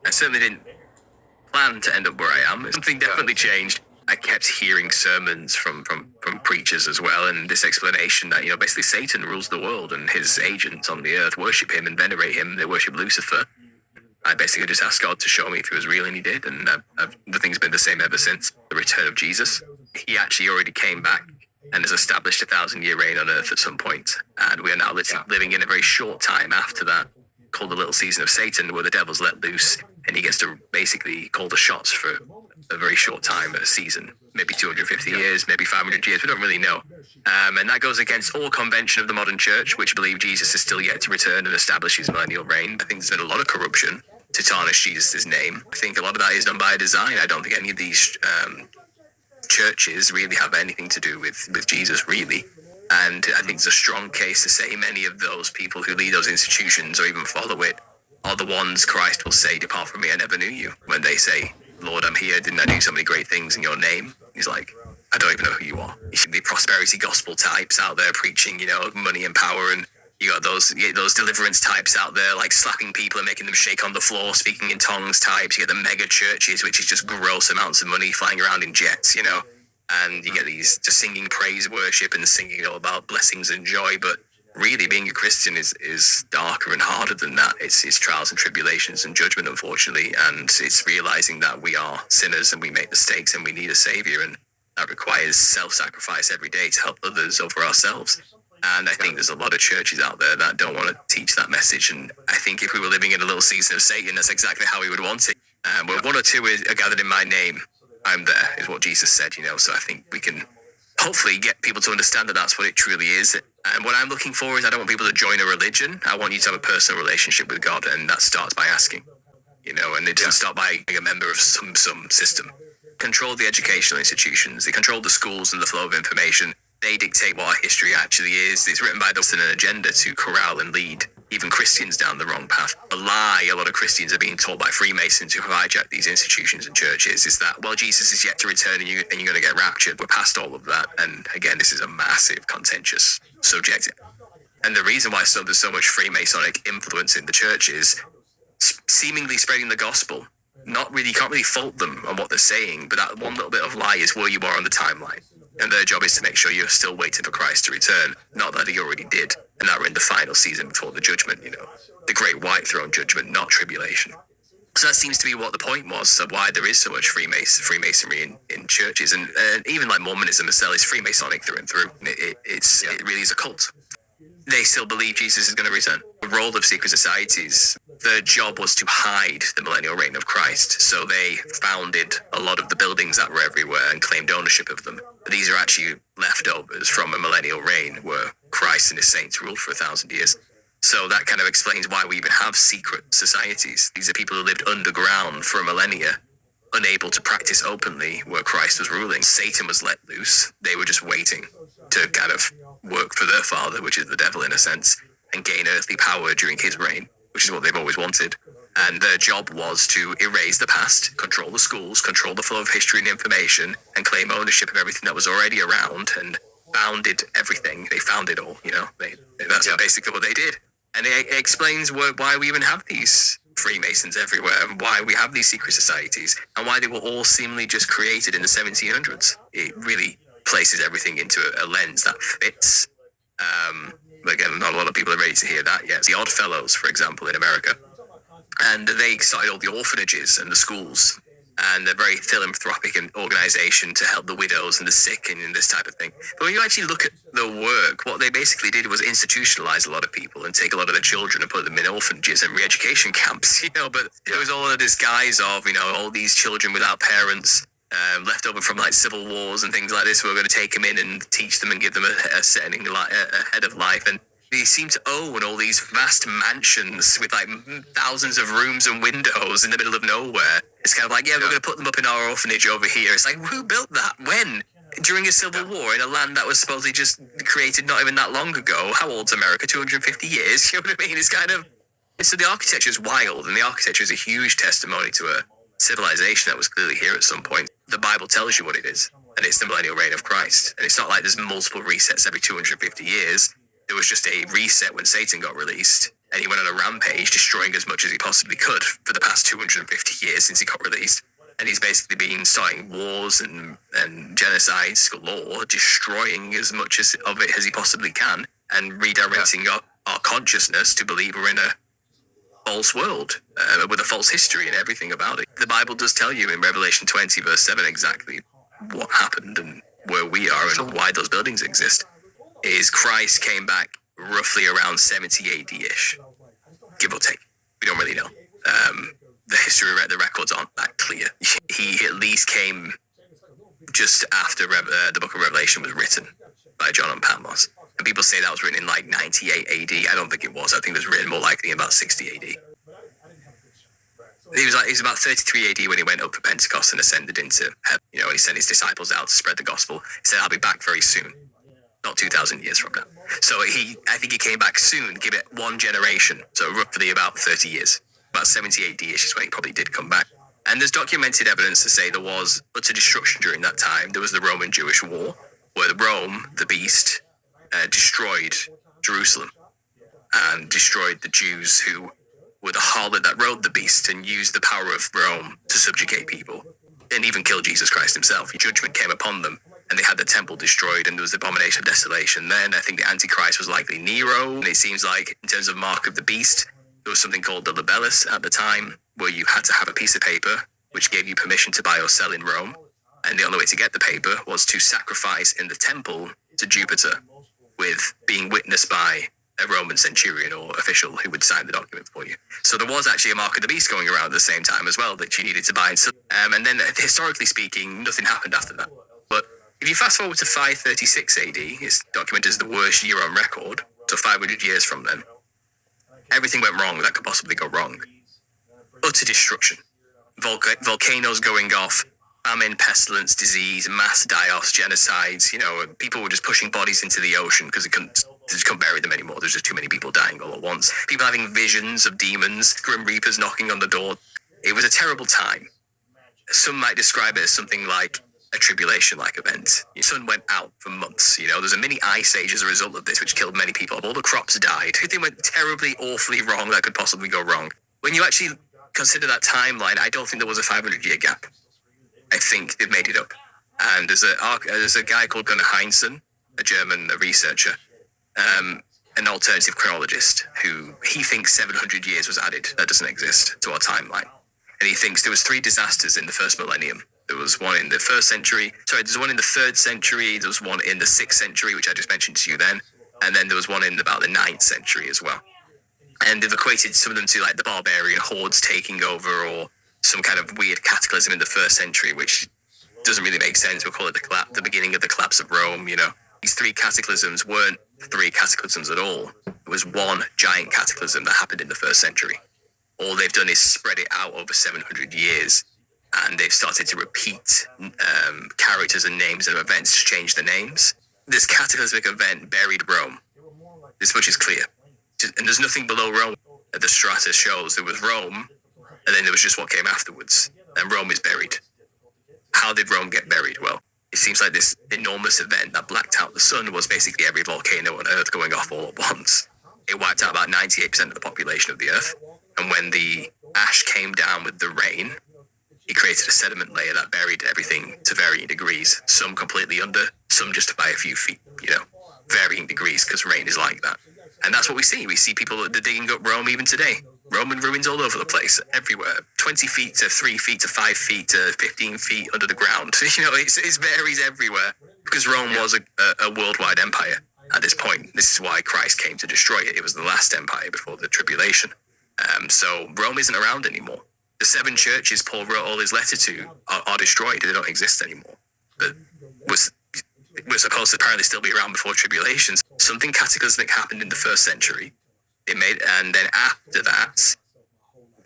I certainly didn't plan to end up where I am. Something definitely changed. I kept hearing sermons from preachers as well, and this explanation that, basically Satan rules the world and his agents on the earth worship him and venerate him. They worship Lucifer. I basically just asked God to show me if he was real, and he did, and nothing's been the same ever since the return of Jesus. He actually already came back and has established a 1,000-year reign on earth at some point, and we are now living in a very short time after that, called the little season of Satan, where the devil's let loose, and he gets to basically call the shots for a very short time, a season, maybe 250 years, maybe 500 years, we don't really know. And that goes against all convention of the modern church, which believe Jesus is still yet to return and establish his millennial reign. I think there's been a lot of corruption to tarnish Jesus' name. I think a lot of that is done by design. I don't think any of these churches really have anything to do with Jesus, really. And I think it's a strong case to say many of those people who lead those institutions or even follow it are the ones Christ will say, "Depart from me, I never knew you." When they say, "Lord, I'm here. Didn't I do so many great things in your name?" He's like, "I don't even know who you are." You see the prosperity gospel types out there preaching, money and power, and you got those deliverance types out there, like slapping people and making them shake on the floor, speaking in tongues types. You get the mega churches, which is just gross amounts of money flying around in jets, and you get these just singing praise worship and singing all about blessings and joy. But really, being a Christian is darker and harder than that. It's trials and tribulations and judgment, unfortunately, and it's realizing that we are sinners and we make mistakes and we need a savior, and that requires self-sacrifice every day to help others over ourselves. And I think there's a lot of churches out there that don't want to teach that message, and I think if we were living in a little season of Satan, that's exactly how we would want it. Where one or two are gathered in my name, I'm there, is what Jesus said, so I think we can hopefully get people to understand that that's what it truly is. And what I'm looking for is, I don't want people to join a religion. I want you to have a personal relationship with God, and that starts by asking, and it doesn't start by being a member of some system. Control the educational institutions, they control the schools and the flow of information. They dictate what our history actually is. It's written by those in an agenda to corral and lead even Christians down the wrong path. A lie a lot of Christians are being taught by Freemasons who have hijacked these institutions and churches is that, well, Jesus is yet to return and you're going to get raptured. We're past all of that. And again, this is a massive, contentious subject. And the reason why there's so much Freemasonic influence in the church is seemingly spreading the gospel. Not really, you can't really fault them on what they're saying, but that one little bit of lie is where you are on the timeline. And their job is to make sure you're still waiting for Christ to return, not that he already did, and that we're in the final season before the judgment, the great white throne judgment, not tribulation. So that seems to be what the point was, of why there is so much Freemasonry in churches, and even like Mormonism itself is Freemasonic through and through. It really is a cult. They still believe Jesus is going to return. The role of secret societies, their job was to hide the millennial reign of Christ. So they founded a lot of the buildings that were everywhere and claimed ownership of them. But these are actually leftovers from a millennial reign where Christ and his saints ruled for 1,000 years. So that kind of explains why we even have secret societies. These are people who lived underground for a millennia, unable to practice openly where Christ was ruling. Satan was let loose. They were just waiting to kind of work for their father, which is the devil in a sense, and gain earthly power during his reign, which is what they've always wanted. And their job was to erase the past, control the schools, control the flow of history and information, and claim ownership of everything that was already around, and founded everything. They found it all, That's basically what they did. And it explains why we even have these Freemasons everywhere, and why we have these secret societies, and why they were all seemingly just created in the 1700s. It really places everything into a lens that fits. Again, not a lot of people are ready to hear that yet. The Odd Fellows, for example, in America. And they started all the orphanages and the schools, and a very philanthropic organization to help the widows and the sick and this type of thing. But when you actually look at the work, what they basically did was institutionalize a lot of people and take a lot of the children and put them in orphanages and re-education camps, But it was all a disguise of, all these children without parents, left over from like civil wars and things like this. We're going to take them in and teach them and give them a setting, a head of life. And they seem to own all these vast mansions with like thousands of rooms and windows in the middle of nowhere. It's kind of like, we're going to put them up in our orphanage over here. It's like, who built that? When? During a civil war in a land that was supposedly just created not even that long ago. How old's America? 250 years? You know what I mean? It's kind of... So the architecture is wild, and the architecture is a huge testimony to a civilization that was clearly here at some point. The Bible tells you what it is, and it's the millennial reign of Christ. And it's not like there's multiple resets every 250 years. There was just a reset when Satan got released, And he went on a rampage, destroying as much as he possibly could for the past 250 years since he got released. And he's basically been starting wars and genocides galore, destroying as much of it as he possibly can, and redirecting our consciousness to believe we're in a false world, with a false history and everything about it. The Bible does tell you in Revelation 20 verse 7 exactly what happened and where we are and why those buildings exist. Is Christ came back roughly around 70 AD-ish, give or take. We don't really know. The history, the records aren't that clear. He at least came just after the book of Revelation was written by John and Patmos. And people say that was written in like 98 AD. I don't think it was. I think it was written more likely in about 60 AD. He was about 33 AD when he went up for Pentecost and ascended into heaven. You know, he sent his disciples out to spread the gospel. He said, I'll be back very soon. Not 2,000 years from now. So I think he came back soon, give it one generation. So roughly about 30 years. About 70 AD-ish is when he probably did come back. And there's documented evidence to say there was utter destruction during that time. There was the Roman-Jewish War, where Rome, the beast, destroyed Jerusalem and destroyed the Jews who were the harlot that rode the beast and used the power of Rome to subjugate people and even kill Jesus Christ himself. Judgment came upon them and they had the temple destroyed and there was the abomination of desolation. Then I think the Antichrist was likely Nero. And it seems like in terms of mark of the beast, there was something called the libellus at the time where you had to have a piece of paper which gave you permission to buy or sell in Rome. And the only way to get the paper was to sacrifice in the temple to Jupiter, with being witnessed by a Roman centurion or official who would sign the document for you. So there was actually a mark of the beast going around at the same time as well that you needed to buy and sell. And then historically speaking, nothing happened after that. But if you fast forward to 536 AD, it's documented as the worst year on record, so 500 years from then, everything went wrong that could possibly go wrong. Utter destruction. Volcanoes going off, famine, pestilence, disease, mass die-offs, genocides. You know, people were just pushing bodies into the ocean because they just couldn't bury them anymore. There's just too many people dying all at once. People having visions of demons, grim reapers knocking on the door. It was a terrible time. Some might describe it as something like a tribulation-like event. The sun went out for months. You know, there's a mini ice age as a result of this, which killed many people. All the crops died. Everything went terribly, awfully wrong that could possibly go wrong. When you actually consider that timeline, I don't think there was a 500-year gap. I think they've made it up. And there's a guy called Gunnar Heinsohn, a German researcher, an alternative chronologist, who he thinks 700 years was added. That doesn't exist to our timeline. And he thinks there was 3 disasters in the first millennium. There was one in the 1st century. Sorry, there's one in the 3rd century. There was one in the 6th century, which I just mentioned to you then. And then there was one in about the 9th century as well. And they've equated some of them to like the barbarian hordes taking over or some kind of weird cataclysm in the 1st century, which doesn't really make sense. We'll call it the beginning of the collapse of Rome, you know. These 3 cataclysms weren't 3 cataclysms at all. It was one giant cataclysm that happened in the 1st century. All they've done is spread it out over 700 years. And they've started to repeat characters and names and events to change the names. This cataclysmic event buried Rome. This much is clear. And there's nothing below Rome. The strata shows there was Rome, and then there was just what came afterwards. And Rome is buried. How did Rome get buried? Well, it seems like this enormous event that blacked out the sun was basically every volcano on Earth going off all at once. It wiped out about 98% of the population of the Earth. And when the ash came down with the rain, it created a sediment layer that buried everything to varying degrees. Some completely under, some just by a few feet, you know, varying degrees because rain is like that. And that's what we see. We see people that are digging up Rome even today. Roman ruins all over the place, everywhere. 20 feet to 3 feet to 5 feet to 15 feet under the ground. You know, it varies everywhere because Rome was a worldwide empire at this point. This is why Christ came to destroy it. It was the last empire before the tribulation. So Rome isn't around anymore. The 7 churches Paul wrote all his letter to are destroyed. They don't exist anymore. But we're supposed to apparently still be around before tribulations. Something cataclysmic happened in the 1st century. And then after that,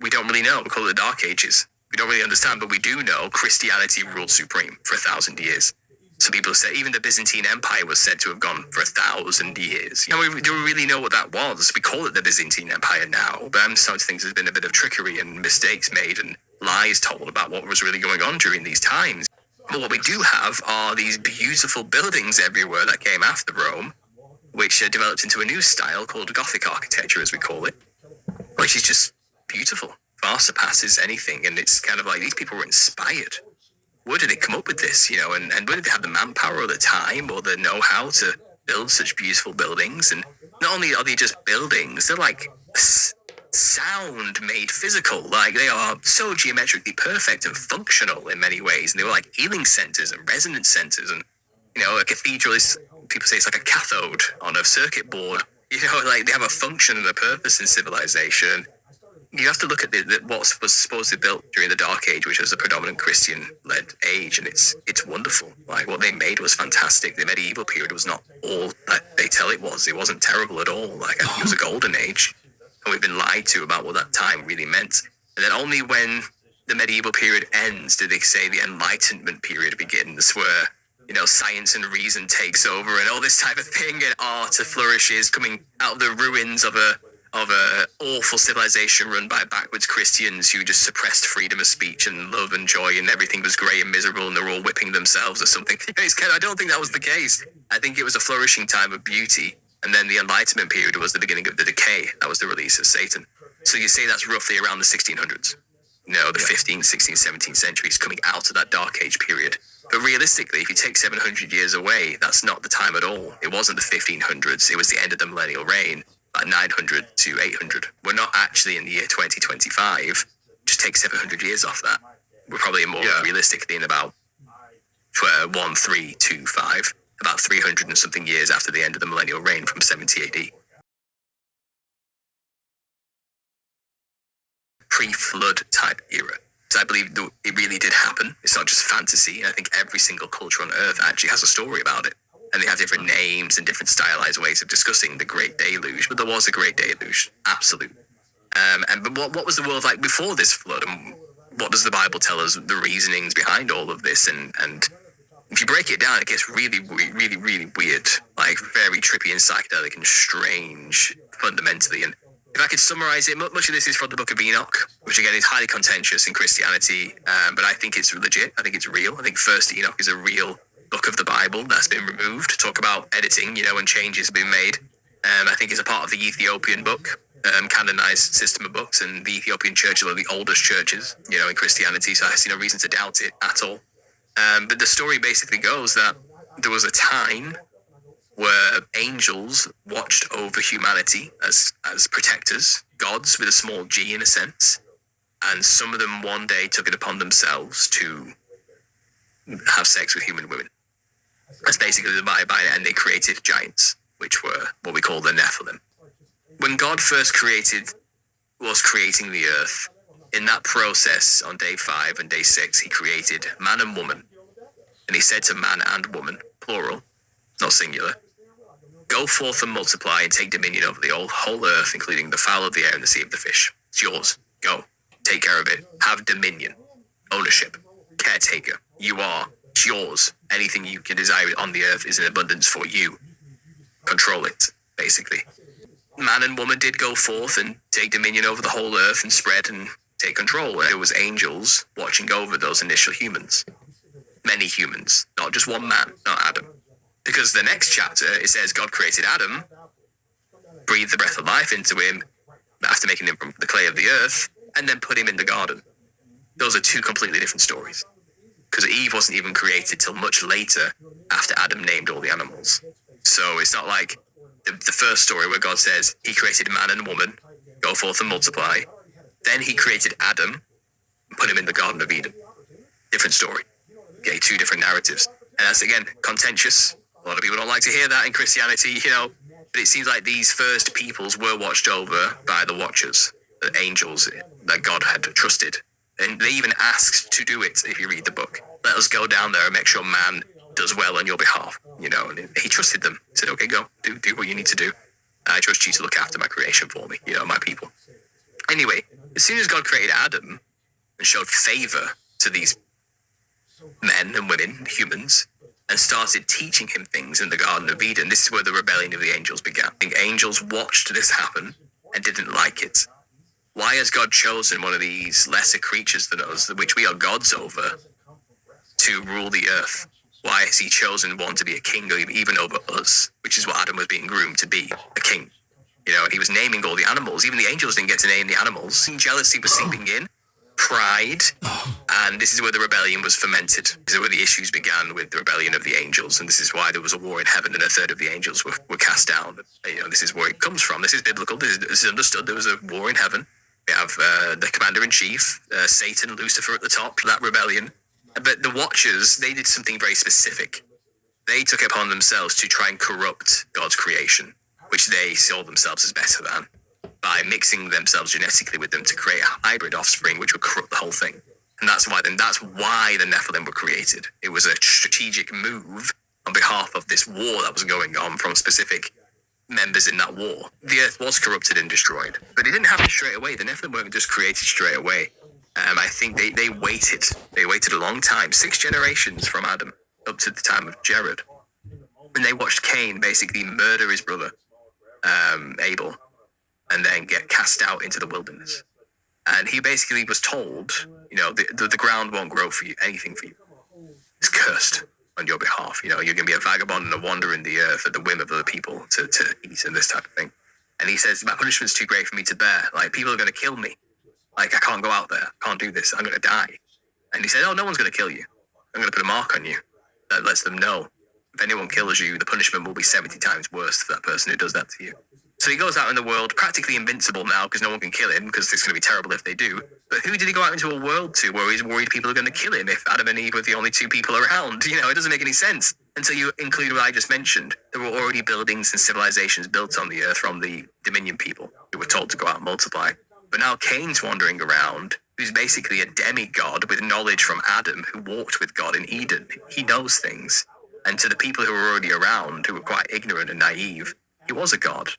we don't really know. We call it the Dark Ages. We don't really understand, but we do know Christianity ruled supreme for 1,000 years. So people say even the Byzantine Empire was said to have gone for 1,000 years. You know, we don't really know what that was. We call it the Byzantine Empire now, but I'm starting to think there's been a bit of trickery and mistakes made and lies told about what was really going on during these times. But what we do have are these beautiful buildings everywhere that came after Rome, which developed into a new style called Gothic architecture, as we call it. which is just beautiful, far surpasses anything. And it's kind of like these people were inspired. Where did they come up with this, and where did they have the manpower or the time or the know-how to build such beautiful buildings? And not only are they just buildings, they're like sound made physical. Like, they are so geometrically perfect and functional in many ways. And they were like healing centers and resonance centers. And, a cathedral is, people say it's like a cathode on a circuit board. Like, they have a function and a purpose in civilization. You have to look at what was supposedly built during the Dark Age, which was a predominant Christian-led age, and it's wonderful. Like, what they made was fantastic. The medieval period was not all that they tell it was. It wasn't terrible at all. Like, I think it was a golden age, and we've been lied to about what that time really meant. And then only when the medieval period ends did they say the Enlightenment period begins, where science and reason takes over, and all this type of thing, and art flourishes, coming out of the ruins of a awful civilization run by backwards Christians who just suppressed freedom of speech and love and joy, and everything was grey and miserable, and they're all whipping themselves or something. I don't think that was the case. I think it was a flourishing time of beauty, and then the Enlightenment period was the beginning of the decay. That was the release of Satan. So you say that's roughly around the 1600s. The 15th, 16th, 17th centuries, coming out of that Dark Age period. But realistically, if you take 700 years away, that's not the time at all. It wasn't the 1500s. It was the end of the millennial reign. Like 900 to 800. We're not actually in the year 2025. Just take 700 years off that. We're probably more realistically in about 1325, about 300 and something years after the end of the millennial reign from 70 AD. Pre-flood type era. So I believe it really did happen. It's not just fantasy. I think every single culture on Earth actually has a story about it. And they have different names and different stylized ways of discussing the Great Deluge. But there was a Great Deluge, absolutely. But what was the world like before this flood? And what does the Bible tell us the reasonings behind all of this? And if you break it down, it gets really, really, really weird. Like, very trippy and psychedelic and strange, fundamentally. And if I could summarize it, much of this is from the Book of Enoch, which again is highly contentious in Christianity. But I think it's legit. I think it's real. I think First Enoch is a real book of the Bible that's been removed. Talk about editing, and changes have been made. I think it's a part of the Ethiopian book, canonized system of books, and the Ethiopian churches are the oldest churches, in Christianity, so I see no reason to doubt it at all. But the story basically goes that there was a time where angels watched over humanity as protectors, gods with a small g in a sense, and some of them one day took it upon themselves to have sex with human women. That's basically the Bible, and they created giants, which were what we call the Nephilim. When God first was creating the earth, in that process on day 5 and day 6, he created man and woman. And he said to man and woman, plural, not singular, go forth and multiply and take dominion over the whole earth, including the fowl of the air and the sea of the fish. It's yours. Go. Take care of it. Have dominion. Ownership. Caretaker. You are. It's yours. Anything you can desire on the earth is in abundance for you. Control it, basically. Man and woman did go forth and take dominion over the whole earth and spread and take control. And there was angels watching over those initial humans. Many humans, not just one man, not Adam. Because the next chapter, it says God created Adam, breathed the breath of life into him after making him from the clay of the earth, and then put him in the garden. Those are two completely different stories. Because Eve wasn't even created till much later after Adam named all the animals. So it's not like the first story where God says he created man and woman, go forth and multiply. Then he created Adam and put him in the Garden of Eden. Different story. Okay, two different narratives. And that's, again, contentious. A lot of people don't like to hear that in Christianity, But it seems like these first peoples were watched over by the watchers, the angels that God had trusted. And they even asked to do it, if you read the book. Let us go down there and make sure man does well on your behalf, And he trusted them. He said, okay, go, do what you need to do. I trust you to look after my creation for me, my people. Anyway, as soon as God created Adam and showed favor to these men and women, humans, and started teaching him things in the Garden of Eden, this is where the rebellion of the angels began. I think angels watched this happen and didn't like it. Why has God chosen one of these lesser creatures than us, which we are gods over, to rule the earth? Why has he chosen one to be a king even over us, which is what Adam was being groomed to be, a king? And he was naming all the animals. Even the angels didn't get to name the animals. Jealousy was seeping in, pride, and this is where the rebellion was fermented. This is where the issues began with the rebellion of the angels, and this is why there was a war in heaven and a third of the angels were cast down. This is where it comes from. This is biblical. This is understood. There was a war in heaven. We have the commander-in-chief, Satan, Lucifer at the top, that rebellion. But the Watchers, they did something very specific. They took it upon themselves to try and corrupt God's creation, which they saw themselves as better than, by mixing themselves genetically with them to create a hybrid offspring, which would corrupt the whole thing. And that's why the Nephilim were created. It was a strategic move on behalf of this war that was going on from specific members in that war. The earth was corrupted and destroyed, but it didn't happen straight away. The Nephilim weren't just created straight away. I think they waited. They waited a long time, 6 generations from Adam up to the time of Jared. And they watched Cain basically murder his brother, Abel, and then get cast out into the wilderness. And he basically was told, the ground won't grow for you, anything for you. It's cursed on your behalf. You're going to be a vagabond and a wanderer in the earth at the whim of other people to eat and this type of thing. And he says, my punishment's too great for me to bear. Like, people are going to kill me. Like, I can't go out there. I can't do this. I'm going to die. And he said, no one's going to kill you. I'm going to put a mark on you that lets them know if anyone kills you, the punishment will be 70 times worse for that person who does that to you. So he goes out in the world, practically invincible now, because no one can kill him, because it's going to be terrible if they do. But who did he go out into a world to where he's worried people are going to kill him if Adam and Eve were the only 2 people around? It doesn't make any sense. Until you include what I just mentioned. There were already buildings and civilizations built on the earth from the Dominion people who were told to go out and multiply. But now Cain's wandering around, who's basically a demigod with knowledge from Adam, who walked with God in Eden. He knows things. And to the people who were already around, who were quite ignorant and naive, he was a god.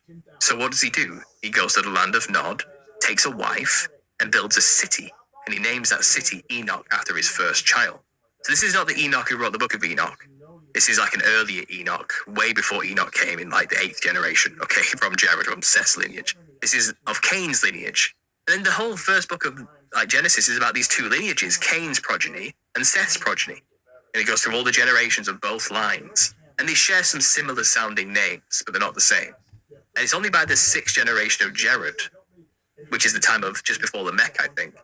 So what does he do? He goes to the land of Nod, takes a wife, and builds a city. And he names that city Enoch after his first child. So this is not the Enoch who wrote the book of Enoch. This is like an earlier Enoch, way before Enoch came in like the 8th generation, okay, from Jared, from Seth's lineage. This is of Cain's lineage. And then the whole first book of Genesis is about these 2 lineages, Cain's progeny and Seth's progeny. And it goes through all the generations of both lines. And they share some similar sounding names, but they're not the same. And it's only by the 6th generation of Jared, which is the time of just before Lamech, I think,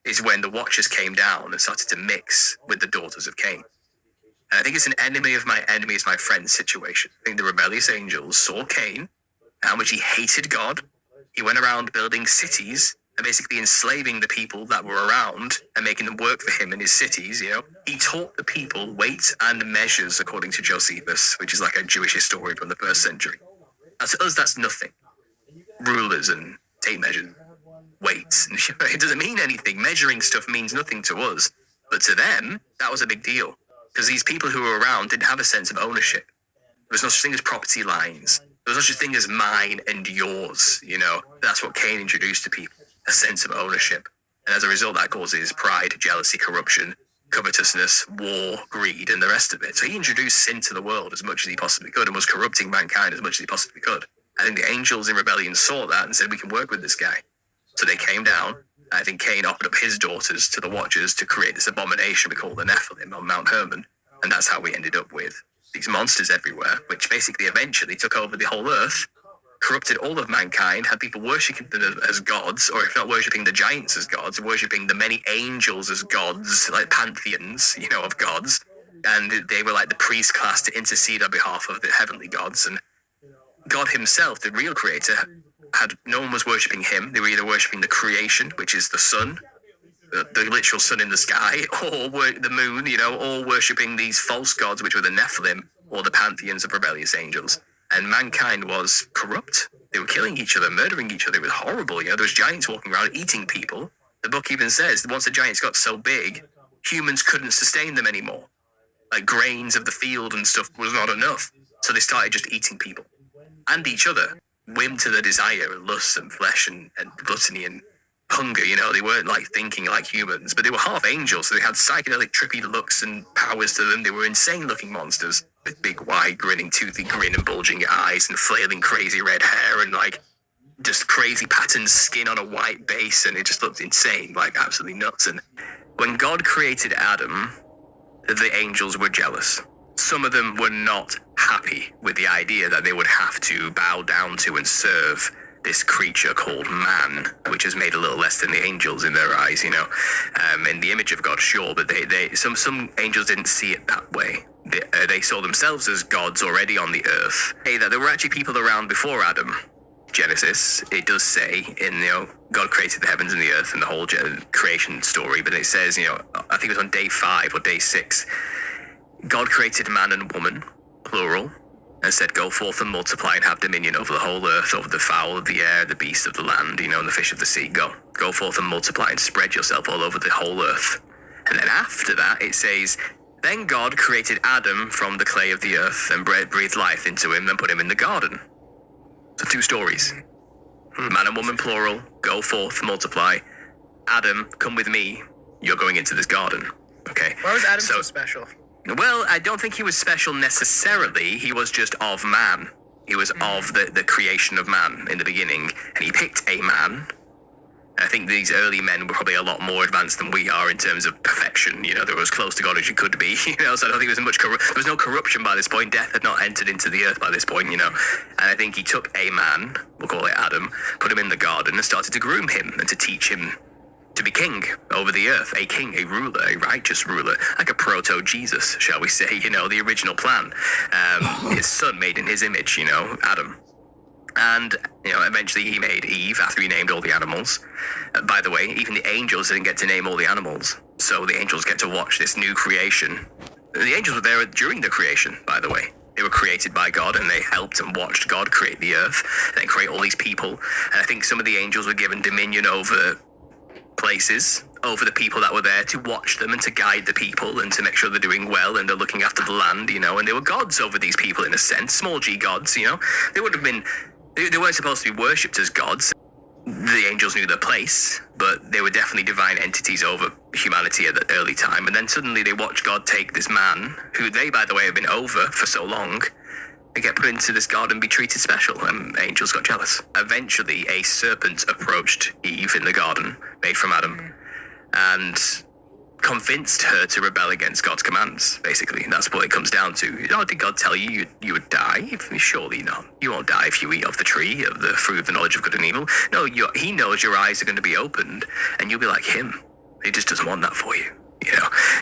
is when the Watchers came down and started to mix with the daughters of Cain. And I think it's an enemy of my enemy is my friend situation. I think the rebellious angels saw Cain, how much he hated God. He went around building cities and basically enslaving the people that were around and making them work for him in his cities, He taught the people weights and measures according to Josephus, which is like a Jewish historian from the 1st century. And to us, that's nothing. Rulers and tape measures, weights. It doesn't mean anything. Measuring stuff means nothing to us. But to them, that was a big deal. Because these people who were around didn't have a sense of ownership. There was no such thing as property lines. There was no such thing as mine and yours, That's what Cain introduced to people. A sense of ownership. And as a result, that causes pride, jealousy, corruption, covetousness, war, greed, and the rest of it. So he introduced sin to the world as much as he possibly could and was corrupting mankind as much as he possibly could. I think the angels in rebellion saw that and said, we can work with this guy. So they came down. I think Cain offered up his daughters to the Watchers to create this abomination we call the Nephilim on Mount Hermon. And that's how we ended up with these monsters everywhere, which basically eventually took over the whole earth, corrupted all of mankind, had people worshipping them as gods, or if not worshipping the giants as gods, worshipping the many angels as gods, like pantheons, of gods. And they were like the priest class to intercede on behalf of the heavenly gods. And God himself, the real creator, no one was worshipping him. They were either worshipping the creation, which is the sun, the literal sun in the sky, or the moon, or worshipping these false gods, which were the Nephilim, or the pantheons of rebellious angels. And mankind was corrupt. They were killing each other, murdering each other. It was horrible. There was giants walking around eating people. The book even says that once the giants got so big, humans couldn't sustain them anymore. Like grains of the field and stuff was not enough. So they started just eating people and each other. Whim to the desire and lust and flesh and gluttony and hunger. They weren't like thinking like humans, but they were half angels. So they had psychedelic trippy looks and powers to them. They were insane looking monsters with big wide grinning toothy grin and bulging eyes and flailing crazy red hair and like just crazy patterned skin on a white base. And it just looked insane, like absolutely nuts. And when God created Adam, the angels were jealous. Some of them were not happy with the idea that they would have to bow down to and serve this creature called man, which is made a little less than the angels in their eyes, in the image of God, sure, but some angels didn't see it that way. They saw themselves as gods already on the earth. That there were actually people around before Adam. Genesis, it does say God created the heavens and the earth and the whole creation story, but it says, I think it was on day 5 or day 6, God created man and woman, plural, and said, go forth and multiply and have dominion over the whole earth, over the fowl of the air, the beasts of the land, and the fish of the sea. Go forth and multiply and spread yourself all over the whole earth. And then after that, it says, then God created Adam from the clay of the earth and breathed life into him and put him in the garden. So 2 stories. Man and woman, plural, go forth, multiply. Adam, come with me. You're going into this garden. Okay. Why was Adam so special? Well, I don't think he was special necessarily. He was just of man. He was of the creation of man in the beginning. And he picked a man. I think these early men were probably a lot more advanced than we are in terms of perfection. They were as close to God as you could be. So I don't think there was there was no corruption by this point. Death had not entered into the earth by this point. And I think he took a man, we'll call it Adam, put him in the garden and started to groom him and to teach him to be king over the earth, a king, a ruler, a righteous ruler, like a proto-Jesus, shall we say, the original plan. His son made in his image, Adam. And, eventually he made Eve after he named all the animals. By the way, even the angels didn't get to name all the animals. So the angels get to watch this new creation. The angels were there during the creation, by the way. They were created by God and they helped and watched God create the earth and then create all these people. And I think some of the angels were given dominion over places, over the people that were there to watch them and to guide the people and to make sure they're doing well and they're looking after the land, and they were gods over these people in a sense, small g gods, They would have been, they weren't supposed to be worshipped as gods. The angels knew their place, but they were definitely divine entities over humanity at the early time. And then suddenly they watch God take this man, who they, by the way, have been over for so long, and get put into this garden and be treated special, and angels got jealous. Eventually, a serpent approached Eve in the garden, made from Adam, and convinced her to rebel against God's commands, basically. That's what it comes down to. Did God tell you you would die? Surely not. You won't die if you eat of the tree, of the fruit of the knowledge of good and evil. No, he knows your eyes are going to be opened, and you'll be like him. He just doesn't want that for you.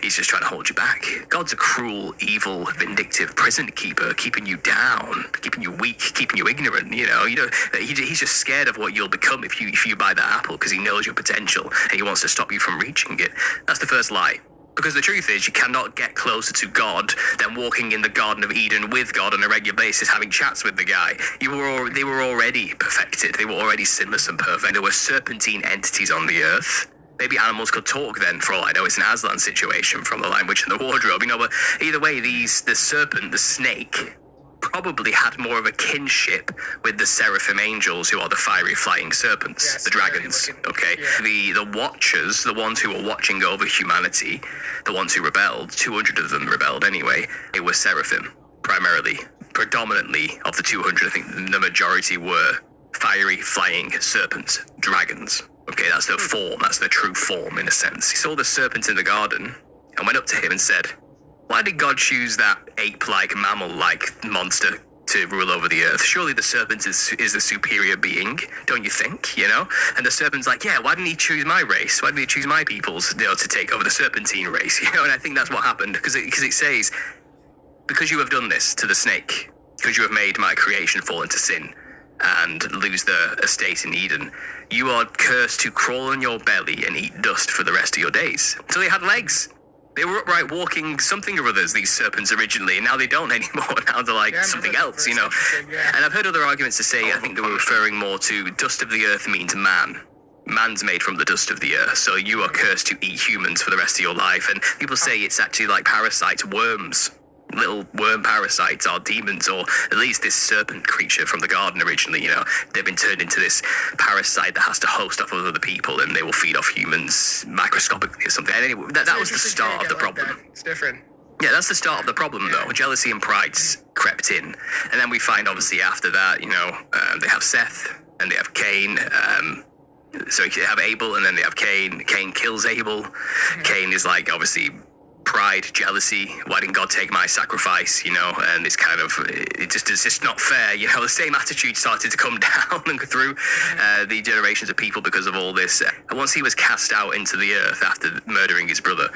He's just trying to hold you back. God's a cruel, evil, vindictive prison keeper, keeping you down, keeping you weak, keeping you ignorant. He's just scared of what you'll become if you buy that apple, because he knows your potential and he wants to stop you from reaching it. That's the first lie. Because the truth is, you cannot get closer to God than walking in the Garden of Eden with God on a regular basis, having chats with the guy. They were already perfected. They were already sinless and perfect. There were serpentine entities on the earth. Maybe animals could talk then, for all I know. It's an Aslan situation from The Lion, Witch and the Wardrobe, but either way, the serpent, the snake, probably had more of a kinship with the seraphim angels, who are the fiery flying serpents, yes, the dragons, okay? Yeah. The watchers, the ones who were watching over humanity, the ones who rebelled, 200 of them rebelled anyway, they were seraphim, primarily. Predominantly, of the 200, I think the majority were fiery flying serpents, dragons. Okay, that's their form, that's their true form in a sense. He saw the serpent in the garden and went up to him and said, why did God choose that ape-like, mammal-like monster to rule over the earth? Surely the serpent is the superior being, don't you think, And the serpent's like, yeah, why didn't he choose my race? Why didn't he choose my peoples, to take over the serpentine race, And I think that's what happened, because it says, because you have done this to the snake, because you have made my creation fall into sin, and lose the estate in Eden, you are cursed to crawl on your belly and eat dust for the rest of your days. So they had legs. They were upright walking something or others, these serpents originally, and now they don't anymore. Now they're like something else, Yeah. And I've heard other arguments to say, I think they were referring more to dust of the earth means man. Man's made from the dust of the earth, so you are cursed to eat humans for the rest of your life. And people say it's actually like parasites, worms. Little worm parasites are demons, or at least this serpent creature from the garden originally, they've been turned into this parasite that has to host off of other people, and they will feed off humans microscopically or something. And anyway, that was the start of the problem. It's different. Yeah, that's the start of the problem, though. Jealousy and pride crept in. And then we find, obviously, after that, they have Seth, and they have Cain. So they have Abel, and then they have Cain. Cain kills Abel. Cain is, obviously pride, jealousy. Why didn't God take my sacrifice? And it's kind of, it's just not fair. The same attitude started to come down and through the generations of people because of all this. And once he was cast out into the earth after murdering his brother,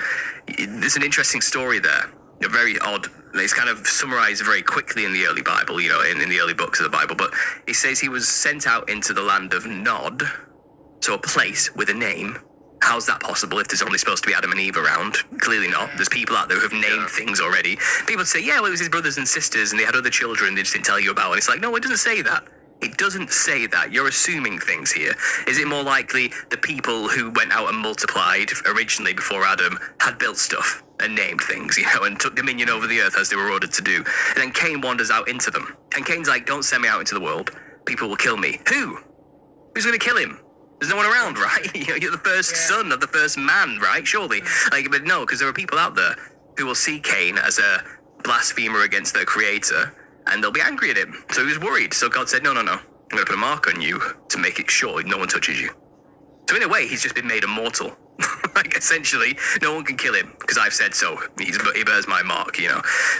there's an interesting story there. Very odd. It's kind of summarized very quickly in the early Bible, in the early books of the Bible. But it says he was sent out into the land of Nod, so a place with a name. How's that possible if there's only supposed to be Adam and Eve around? Clearly not. There's people out there who have named things already. People say, yeah, well, it was his brothers and sisters and they had other children they just didn't tell you about. And it's like, no, it doesn't say that. It doesn't say that. You're assuming things here. Is it more likely the people who went out and multiplied originally before Adam had built stuff and named things, and took dominion over the earth as they were ordered to do? And then Cain wanders out into them. And Cain's like, don't send me out into the world. People will kill me. Who? Who's going to kill him? There's no one around, right? You're the first son of the first man, right? Surely. But no, because there are people out there who will see Cain as a blasphemer against their creator, and they'll be angry at him. So he was worried. So God said, no. I'm going to put a mark on you to make it sure no one touches you. So in a way, he's just been made immortal. Essentially, no one can kill him because I've said so. He bears my mark,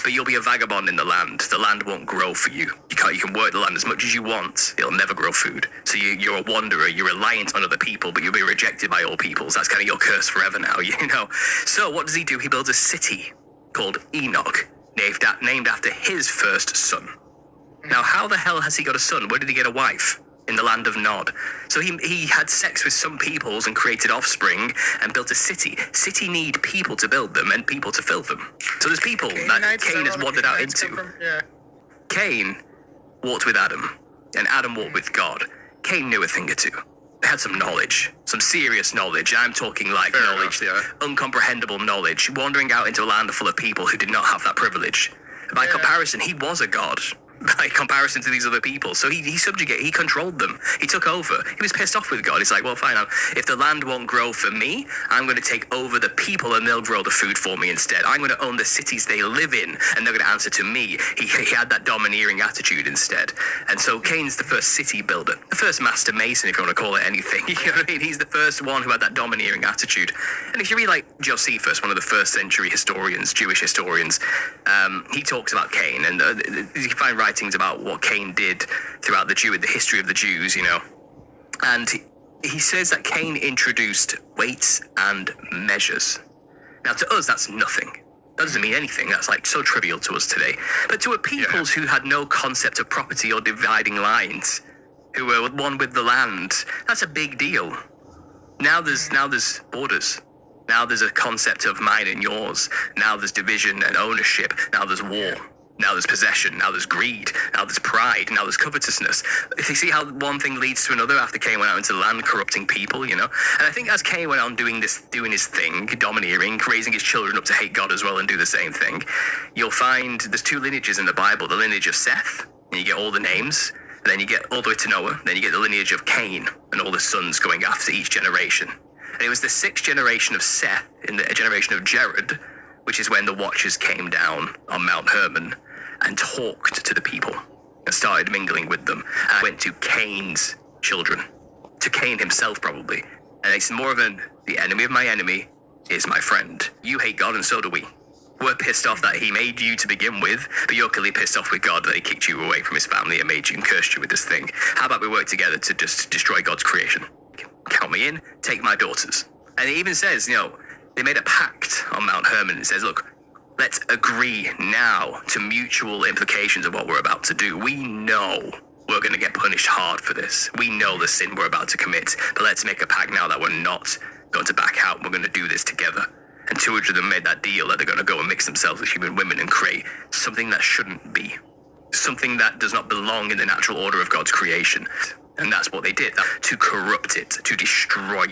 But you'll be a vagabond in the land. The land won't grow for you. You can work the land as much as you want. It'll never grow food. So you're a wanderer. You're reliant on other people, but you'll be rejected by all peoples. That's kind of your curse forever now, So what does he do? He builds a city called Enoch, named after his first son. Now, how the hell has he got a son? Where did he get a wife? In the land of Nod. So he had sex with some peoples and created offspring and built a city. City need people to build them and people to fill them. So there's people that Cain has wandered out into. Cain walked with Adam, and Adam walked with God. Cain knew a thing or two. They had some knowledge, some serious knowledge. I'm talking like knowledge, uncomprehendable knowledge, wandering out into a land full of people who did not have that privilege. By comparison, he was a god. By comparison to these other people. So he controlled them. He took over. He was pissed off with God. He's like, well, fine, if the land won't grow for me, I'm going to take over the people and they'll grow the food for me instead. I'm going to own the cities they live in and they're going to answer to me. He had that domineering attitude instead. And so Cain's the first city builder, the first master mason, if you want to call it anything. You know what I mean? He's the first one who had that domineering attitude. And if you read like Josephus, one of the first century historians, Jewish historians, he talks about Cain, and you can find writings about what Cain did throughout the history of the Jews, and he says that Cain introduced weights and measures. Now to us that's nothing. That doesn't mean anything. That's like so trivial to us today. But to a peoples who had no concept of property or dividing lines, who were one with the land, that's a big deal. Now there's borders. Now there's a concept of mine and yours. Now there's division and ownership. Now there's war. Now there's possession. Now there's greed. Now there's pride. Now there's covetousness. If you see how one thing leads to another after Cain went out into the land, corrupting people, And I think as Cain went on doing his thing, domineering, raising his children up to hate God as well and do the same thing, you'll find there's two lineages in the Bible. The lineage of Seth, and you get all the names. And then you get all the way to Noah. Then you get the lineage of Cain and all the sons going after each generation. And it was the sixth generation of Seth in the generation of Jared, which is when the Watchers came down on Mount Hermon and talked to the people and started mingling with them. And went to Cain's children, to Cain himself probably. And it's more of the enemy of my enemy is my friend. You hate God and so do we. We're pissed off that he made you to begin with, but you're clearly pissed off with God that he kicked you away from his family and made you and cursed you with this thing. How about we work together to just destroy God's creation? Count me in, take my daughters. And it even says, they made a pact on Mount Hermon. It says, look, let's agree now to mutual implications of what we're about to do. We know we're going to get punished hard for this. We know the sin we're about to commit, but let's make a pact now that we're not going to back out. We're going to do this together. And 200 of them made that deal that they're going to go and mix themselves with human women and create something that shouldn't be. Something that does not belong in the natural order of God's creation. And that's what they did, to corrupt it, to destroy it.